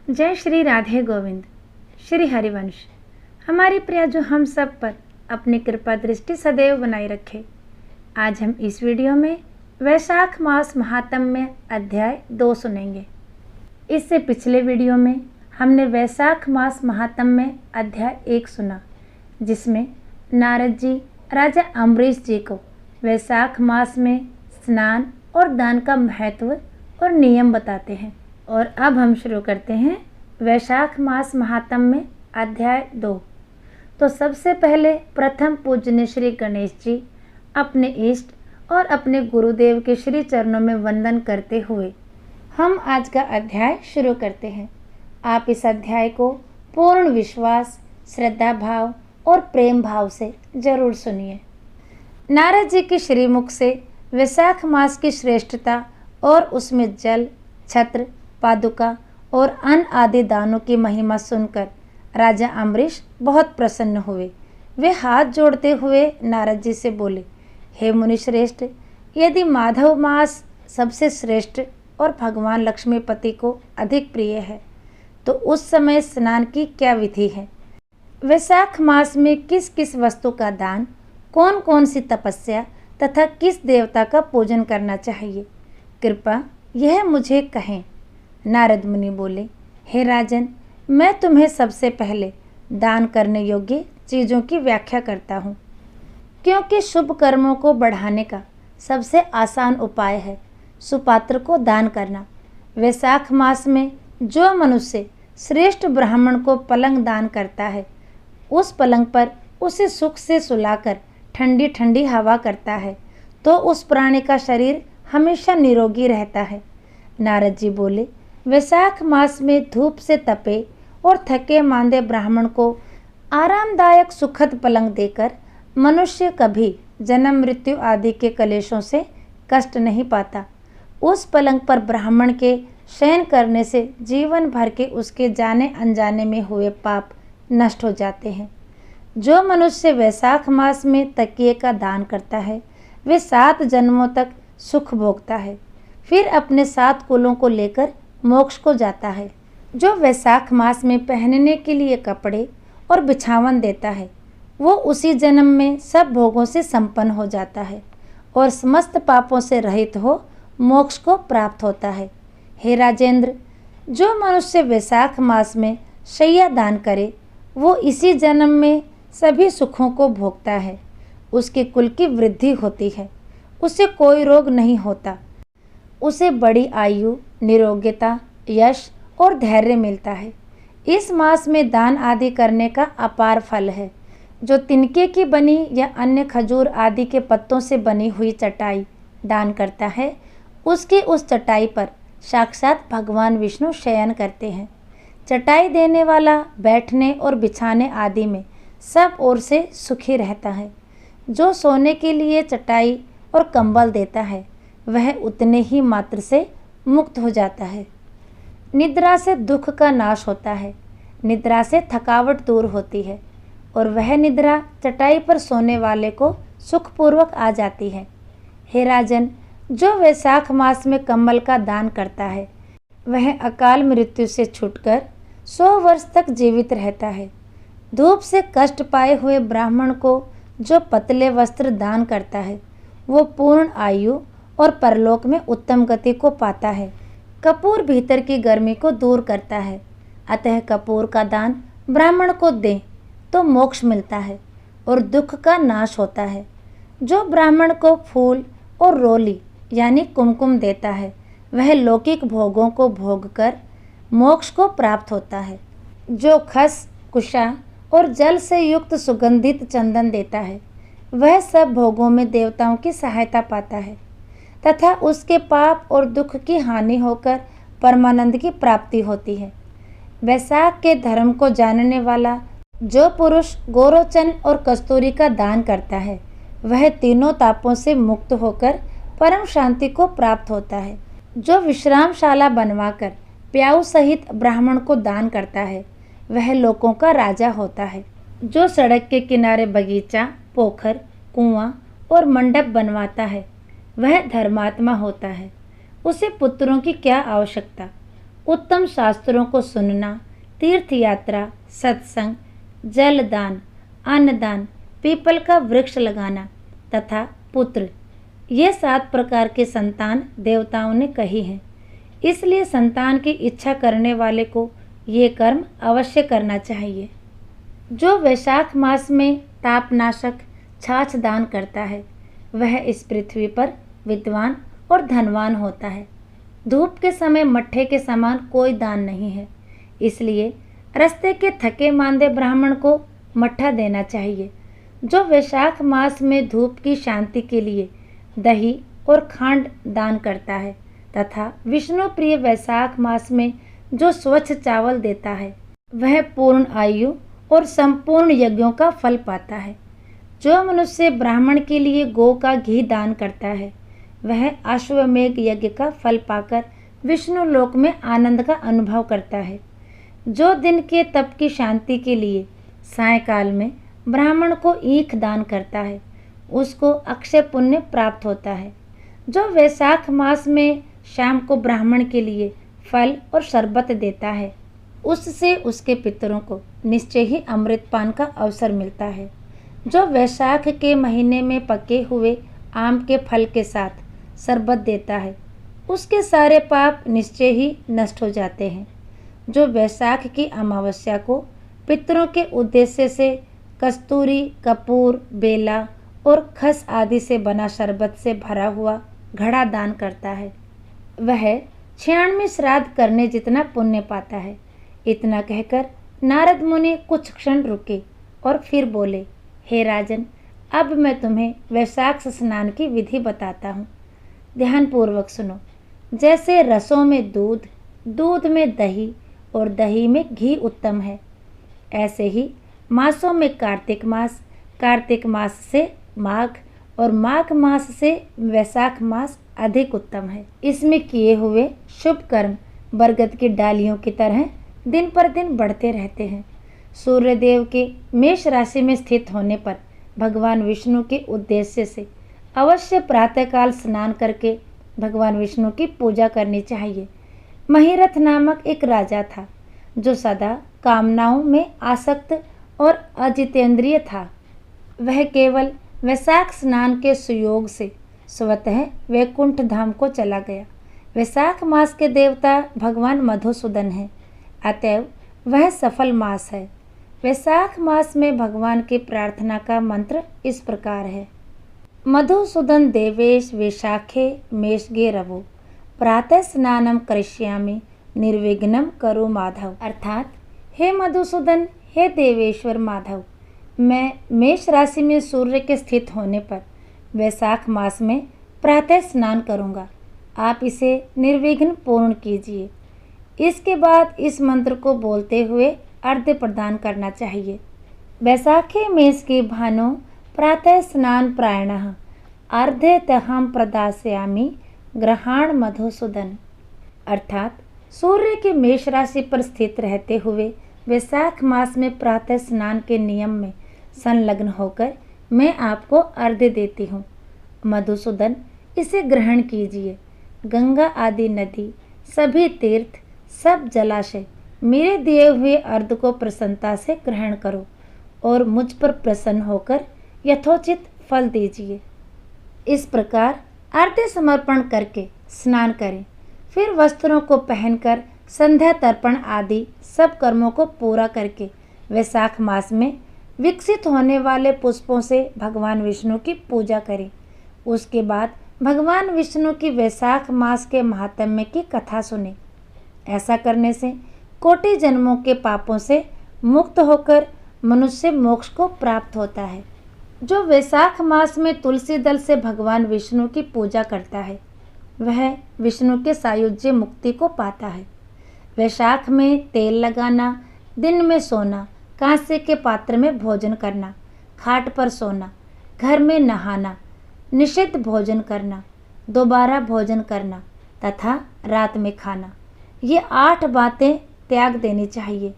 जय श्री राधे गोविंद। श्री हरिवंश। हमारी प्रिया जो हम सब पर अपनी कृपा दृष्टि सदैव बनाए रखे। आज हम इस वीडियो में वैशाख मास महात्म्य अध्याय 2 सुनेंगे। इससे पिछले वीडियो में हमने वैशाख मास महात्म्य अध्याय 1 सुना, जिसमें नारद जी राजा अम्बरीश जी को वैशाख मास में स्नान और दान का महत्व और नियम बताते हैं। और अब हम शुरू करते हैं वैशाख मास महात्म्य अध्याय 2। तो सबसे पहले प्रथम पूजनीय श्री गणेश जी अपने इष्ट और अपने गुरुदेव के श्री चरणों में वंदन करते हुए हम आज का अध्याय शुरू करते हैं। आप इस अध्याय को पूर्ण विश्वास, श्रद्धा भाव और प्रेम भाव से जरूर सुनिए। नारद जी के श्रीमुख से वैशाख मास की श्रेष्ठता और उसमें जल, छत्र, पादुका और अन्न आदि दानों की महिमा सुनकर राजा अम्बरीश बहुत प्रसन्न हुए। वे हाथ जोड़ते हुए नारद जी से बोले, हे मुनि श्रेष्ठ, यदि माधव मास सबसे श्रेष्ठ और भगवान लक्ष्मीपति को अधिक प्रिय है तो उस समय स्नान की क्या विधि है? वैशाख मास में किस किस वस्तु का दान, कौन कौन सी तपस्या तथा किस देवता का पूजन करना चाहिए? कृपा यह मुझे कहें। नारद मुनि बोले, हे राजन, मैं तुम्हें सबसे पहले दान करने योग्य चीज़ों की व्याख्या करता हूँ, क्योंकि शुभ कर्मों को बढ़ाने का सबसे आसान उपाय है सुपात्र को दान करना। वैशाख मास में जो मनुष्य श्रेष्ठ ब्राह्मण को पलंग दान करता है, उस पलंग पर उसे सुख से सुलाकर ठंडी ठंडी हवा करता है तो उस प्राणी का शरीर हमेशा निरोगी रहता है। नारद जी बोले, वैशाख मास में धूप से तपे और थके मांदे ब्राह्मण को आरामदायक सुखद पलंग देकर मनुष्य कभी जन्म मृत्यु आदि के कलेशों से कष्ट नहीं पाता। उस पलंग पर ब्राह्मण के शयन करने से जीवन भर के उसके जाने अनजाने में हुए पाप नष्ट हो जाते हैं। जो मनुष्य वैशाख मास में तकिए का दान करता है, वे 7 जन्मों तक सुख भोगता है, फिर अपने 7 कुलों को लेकर मोक्ष को जाता है। जो वैशाख मास में पहनने के लिए कपड़े और बिछावन देता है, वो उसी जन्म में सब भोगों से संपन्न हो जाता है और समस्त पापों से रहित हो मोक्ष को प्राप्त होता है। हे राजेंद्र, जो मनुष्य वैशाख मास में शैया दान करे, वो इसी जन्म में सभी सुखों को भोगता है। उसके कुल की वृद्धि होती है, उसे कोई रोग नहीं होता, उसे बड़ी आयु, निरोग्यता, यश और धैर्य मिलता है। इस मास में दान आदि करने का अपार फल है। जो तिनके की बनी या अन्य खजूर आदि के पत्तों से बनी हुई चटाई दान करता है, उसकी उस चटाई पर साक्षात भगवान विष्णु शयन करते हैं। चटाई देने वाला बैठने और बिछाने आदि में सब ओर से सुखी रहता है। जो सोने के लिए चटाई और कंबल देता है, वह उतने ही मात्र से मुक्त हो जाता है। निद्रा से दुख का नाश होता है, निद्रा से थकावट दूर होती है और वह निद्रा चटाई पर सोने वाले को सुखपूर्वक आ जाती है। हे राजन, जो वैशाख मास में कंबल का दान करता है, वह अकाल मृत्यु से छूटकर 100 वर्ष तक जीवित रहता है। धूप से कष्ट पाए हुए ब्राह्मण को जो पतले वस्त्र दान करता है, वो पूर्ण आयु और परलोक में उत्तम गति को पाता है। कपूर भीतर की गर्मी को दूर करता है, अतः कपूर का दान ब्राह्मण को दें तो मोक्ष मिलता है और दुख का नाश होता है। जो ब्राह्मण को फूल और रोली यानी कुमकुम देता है, वह लौकिक भोगों को भोगकर मोक्ष को प्राप्त होता है। जो खस, कुशा और जल से युक्त सुगंधित चंदन देता है, वह सब भोगों में देवताओं की सहायता पाता है तथा उसके पाप और दुख की हानि होकर परमानंद की प्राप्ति होती है। वैशाख के धर्म को जानने वाला जो पुरुष गोरोचन और कस्तूरी का दान करता है, वह तीनों तापों से मुक्त होकर परम शांति को प्राप्त होता है। जो विश्रामशाला बनवाकर प्याऊ सहित ब्राह्मण को दान करता है, वह लोकों का राजा होता है। जो सड़क के किनारे बगीचा, पोखर, कुआं और मंडप बनवाता है, वह धर्मात्मा होता है। उसे पुत्रों की क्या आवश्यकता? उत्तम शास्त्रों को सुनना, तीर्थ यात्रा, सत्संग, जलदान, अन्नदान, पीपल का वृक्ष लगाना तथा पुत्र, ये 7 प्रकार के संतान देवताओं ने कही हैं। इसलिए संतान की इच्छा करने वाले को ये कर्म अवश्य करना चाहिए। जो वैशाख मास में तापनाशक छाछ दान करता है वह इस पृथ्वी पर विद्वान और धनवान होता है। धूप के समय मट्ठे के समान कोई दान नहीं है, इसलिए रास्ते के थके मांदे ब्राह्मण को मट्ठा देना चाहिए। जो वैशाख मास में धूप की शांति के लिए दही और खांड दान करता है तथा विष्णु प्रिय वैशाख मास में जो स्वच्छ चावल देता है वह पूर्ण आयु और संपूर्ण यज्ञों का फल पाता है। जो मनुष्य ब्राह्मण के लिए गौ का घी दान करता है वह अश्वमेघ यज्ञ का फल पाकर विष्णु लोक में आनंद का अनुभव करता है। जो दिन के तप की शांति के लिए सायंकाल में ब्राह्मण को ईख दान करता है उसको अक्षय पुण्य प्राप्त होता है। जो वैशाख मास में शाम को ब्राह्मण के लिए फल और शरबत देता है उससे उसके पितरों को निश्चय ही अमृतपान का अवसर मिलता है। जो वैशाख के महीने में पके हुए आम के फल के साथ शरबत देता है उसके सारे पाप निश्चय ही नष्ट हो जाते हैं। जो वैशाख की अमावस्या को पितरों के उद्देश्य से कस्तूरी, कपूर, बेला और खस आदि से बना शरबत से भरा हुआ घड़ा दान करता है वह 96 श्राद्ध करने जितना पुण्य पाता है। इतना कहकर नारद मुनि कुछ क्षण रुके और फिर बोले, हे राजन, अब मैं तुम्हें वैशाख स्नान की विधि बताता हूँ। ध्यानपूर्वक सुनो। जैसे रसों में दूध, दूध में दही और दही में घी उत्तम है, ऐसे ही मासों में कार्तिक मास, कार्तिक मास से माघ और माघ मास से वैशाख मास अधिक उत्तम है। इसमें किए हुए शुभ कर्म बरगद की डालियों की तरह दिन पर दिन बढ़ते रहते हैं। सूर्यदेव के मेष राशि में स्थित होने पर भगवान विष्णु के उद्देश्य से अवश्य प्रातःकाल स्नान करके भगवान विष्णु की पूजा करनी चाहिए। महिरथ नामक एक राजा था जो सदा कामनाओं में आसक्त और अजितेंद्रिय था। वह केवल वैशाख स्नान के सुयोग से स्वतः वैकुंठ धाम को चला गया। वैशाख मास के देवता भगवान मधुसूदन हैं, अतएव वह सफल मास है। वैशाख मास में भगवान की प्रार्थना का मंत्र इस प्रकार है। मधुसूदन देवेश वैशाखे मेषगे रवो प्रातः स्नानम करिष्यामि निर्विघ्नं करो माधव। अर्थात हे मधुसूदन, हे देवेश्वर माधव, मैं मेष राशि में सूर्य के स्थित होने पर वैशाख मास में प्रातः स्नान करूंगा। आप इसे निर्विघ्न पूर्ण कीजिए। इसके बाद इस मंत्र को बोलते हुए अर्घ्य प्रदान करना चाहिए। वैशाखे मेष के भानो प्रातः स्नान प्रायणः अर्धे तहम प्रदास्यामि ग्रहाण मधुसूदन। अर्थात सूर्य के मेष राशि पर स्थित रहते हुए वैशाख मास में प्रातः स्नान के नियम में संलग्न होकर मैं आपको अर्घ्य देती हूँ। मधुसूदन, इसे ग्रहण कीजिए। गंगा आदि नदी, सभी तीर्थ, सब जलाशय मेरे दिए हुए अर्घ्य को प्रसन्नता से ग्रहण करो और मुझ पर प्रसन्न होकर यथोचित फल दीजिए। इस प्रकार अर्घ्य समर्पण करके स्नान करें। फिर वस्त्रों को पहनकर संध्या तर्पण आदि सब कर्मों को पूरा करके वैशाख मास में विकसित होने वाले पुष्पों से भगवान विष्णु की पूजा करें। उसके बाद भगवान विष्णु की वैशाख मास के महात्म्य की कथा सुने। ऐसा करने से कोटि जन्मों के पापों से मुक्त होकर मनुष्य मोक्ष को प्राप्त होता है। जो वैशाख मास में तुलसी दल से भगवान विष्णु की पूजा करता है वह विष्णु के सायुज्य मुक्ति को पाता है। वैशाख में तेल लगाना, दिन में सोना, कांसे के पात्र में भोजन करना, खाट पर सोना, घर में नहाना, निषिद्ध भोजन करना, दोबारा भोजन करना तथा रात में खाना, ये 8 बातें त्याग देनी चाहिए।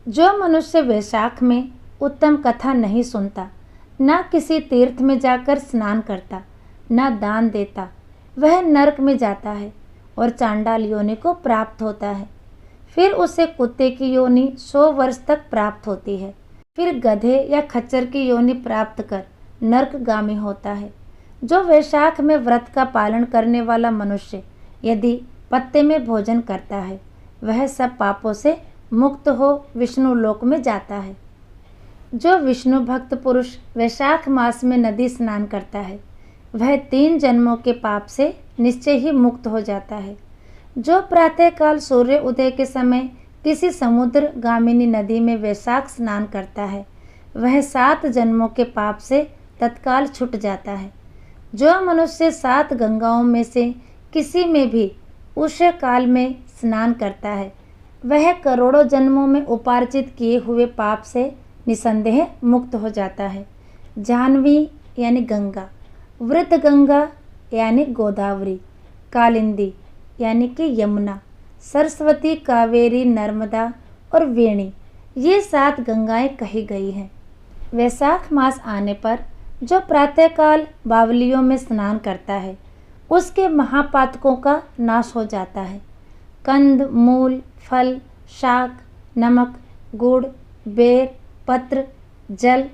जो मनुष्य वैशाख में उत्तम कथा नहीं सुनता, ना किसी तीर्थ में जाकर स्नान करता, ना दान देता, वह नरक में जाता है और चांडाल योनि को प्राप्त होता है। फिर उसे कुत्ते की योनि 100 वर्ष तक प्राप्त होती है। फिर गधे या खच्चर की योनि प्राप्त कर नरकगामी होता है। जो वैशाख में व्रत का पालन करने वाला मनुष्य यदि पत्ते में भोजन करता है, वह सब पापों से मुक्त हो विष्णु लोक में जाता है। जो विष्णु भक्त पुरुष वैशाख मास में नदी स्नान करता है, वह 3 जन्मों के पाप से निश्चय ही मुक्त हो जाता है। जो प्रातःकाल सूर्य उदय के समय किसी समुद्र गामिनी नदी में वैशाख स्नान करता है, वह 7 जन्मों के पाप से तत्काल छूट जाता है। जो मनुष्य 7 गंगाओं में से किसी में भी उषय काल में स्नान करता है, वह करोड़ों जन्मों में उपार्जित किए हुए पाप से निसंदेह मुक्त हो जाता है। जाह्नवी यानी गंगा, वृद्ध गंगा यानी गोदावरी, कालिंदी यानी कि यमुना, सरस्वती, कावेरी, नर्मदा और वेणी, ये 7 गंगाएं कही गई हैं। वैशाख मास आने पर जो प्रातःकाल बावलियों में स्नान करता है, उसके महापातकों का नाश हो जाता है। कंद, मूल, फल, शाक, नमक, गुड़, बेर, पत्र, जल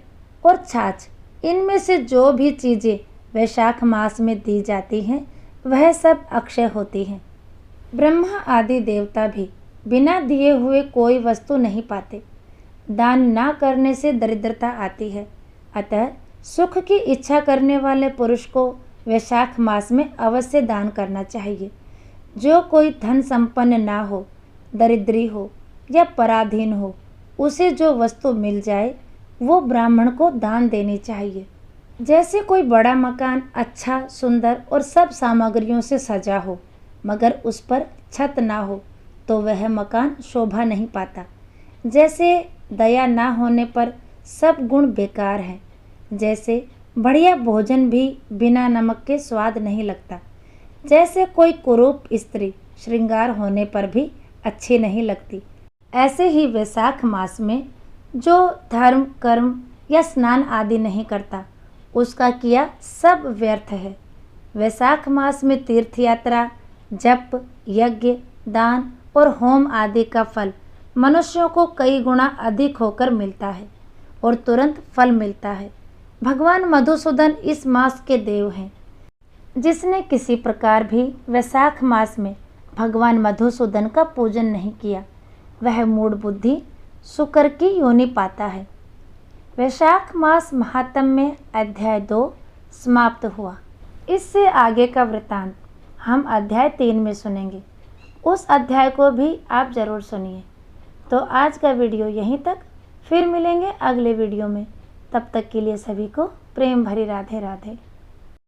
और छाछ, इनमें से जो भी चीज़ें वैशाख मास में दी जाती हैं, वह सब अक्षय होती हैं। ब्रह्मा आदि देवता भी बिना दिए हुए कोई वस्तु नहीं पाते। दान ना करने से दरिद्रता आती है। अतः सुख की इच्छा करने वाले पुरुष को वैशाख मास में अवश्य दान करना चाहिए। जो कोई धन संपन्न ना हो, दरिद्री हो या पराधीन हो, उसे जो वस्तु मिल जाए वो ब्राह्मण को दान देनी चाहिए। जैसे कोई बड़ा मकान अच्छा, सुंदर और सब सामग्रियों से सजा हो, मगर उस पर छत ना हो, तो वह मकान शोभा नहीं पाता। जैसे दया ना होने पर सब गुण बेकार हैं। जैसे बढ़िया भोजन भी बिना नमक के स्वाद नहीं लगता। जैसे कोई कुरूप स्त्री श्रृंगार होने पर भी अच्छी नहीं लगती, ऐसे ही वैशाख मास में जो धर्म, कर्म या स्नान आदि नहीं करता, उसका किया सब व्यर्थ है। वैशाख मास में तीर्थ यात्रा, जप, यज्ञ, दान और होम आदि का फल मनुष्यों को कई गुना अधिक होकर मिलता है और तुरंत फल मिलता है। भगवान मधुसूदन इस मास के देव हैं। जिसने किसी प्रकार भी वैशाख मास में भगवान मधुसूदन का पूजन नहीं किया, वह मूढ़ बुद्धि शुकर की योनि पाता है। वैशाख मास महात्म्य में अध्याय 2 समाप्त हुआ। इससे आगे का वृतांत हम अध्याय 3 में सुनेंगे। उस अध्याय को भी आप ज़रूर सुनिए। तो आज का वीडियो यहीं तक, फिर मिलेंगे अगले वीडियो में। तब तक के लिए सभी को प्रेम भरी राधे राधे।